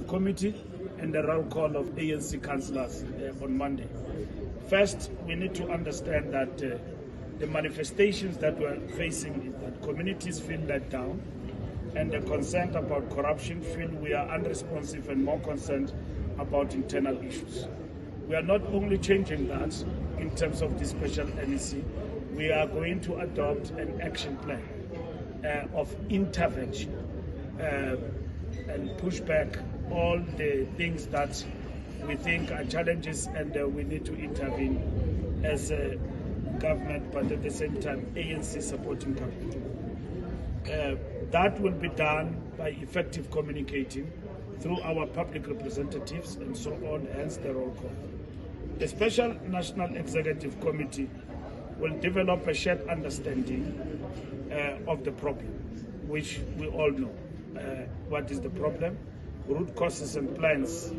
Committee and the roll call of ANC councillors on Monday. First, we need to understand that the manifestations that we're facing is that communities feel let down, and the concern about corruption feel we are unresponsive and more concerned about internal issues. We are not only changing that in terms of the special NEC, we are going to adopt an action plan of intervention and push back all the things that we think are challenges, and we need to intervene as a government, but at the same time ANC supporting government. That will be done by effective communicating through our public representatives and so on, hence the roll call. The Special National Executive Committee will develop a shared understanding of the problem, which we all know. What is the problem? Root causes and plans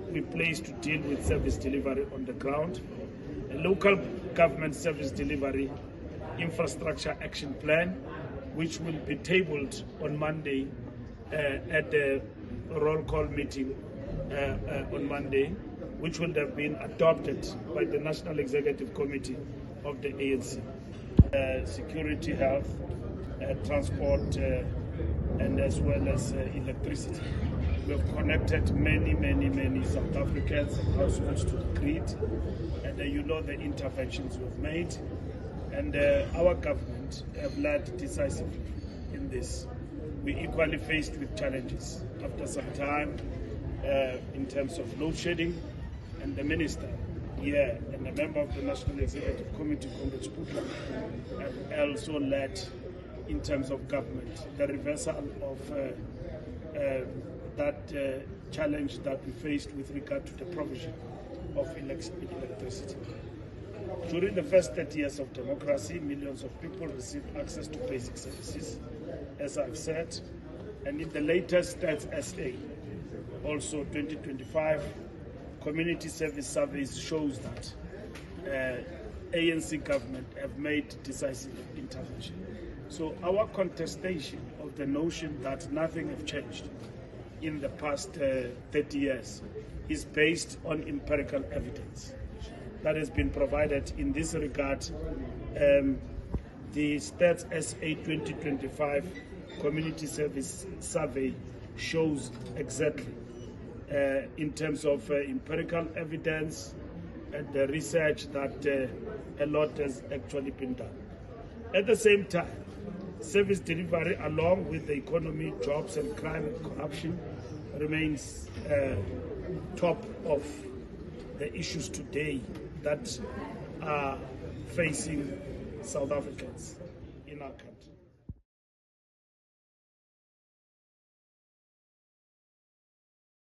we place to deal with service delivery on the ground, a local government service delivery infrastructure action plan, which will be tabled on Monday at the roll call meeting on Monday, which will have been adopted by the National Executive Committee of the ANC. Security, health, transport, and as well as electricity. We have connected many South Africans and households to the grid, and you know the interventions we've made, and our government have led decisively in this. We equally faced with challenges after some time in terms of load shedding, and the minister here and a member of the National Executive Committee, Congress Putla, have also led in terms of government the reversal of that challenge that we faced with regard to the provision of electricity. During the first 30 years of democracy, millions of people received access to basic services, as I've said, and in the latest Stats SA, also 2025, community service surveys shows that ANC government have made decisive intervention. So our contestation of the notion that nothing has changed in the past 30 years is based on empirical evidence that has been provided in this regard. The Stats SA 2025 Community Service Survey shows exactly in terms of empirical evidence and the research that a lot has actually been done. At the same time, service delivery, along with the economy, jobs and crime and corruption, remains top of the issues today that are facing South Africans in our country.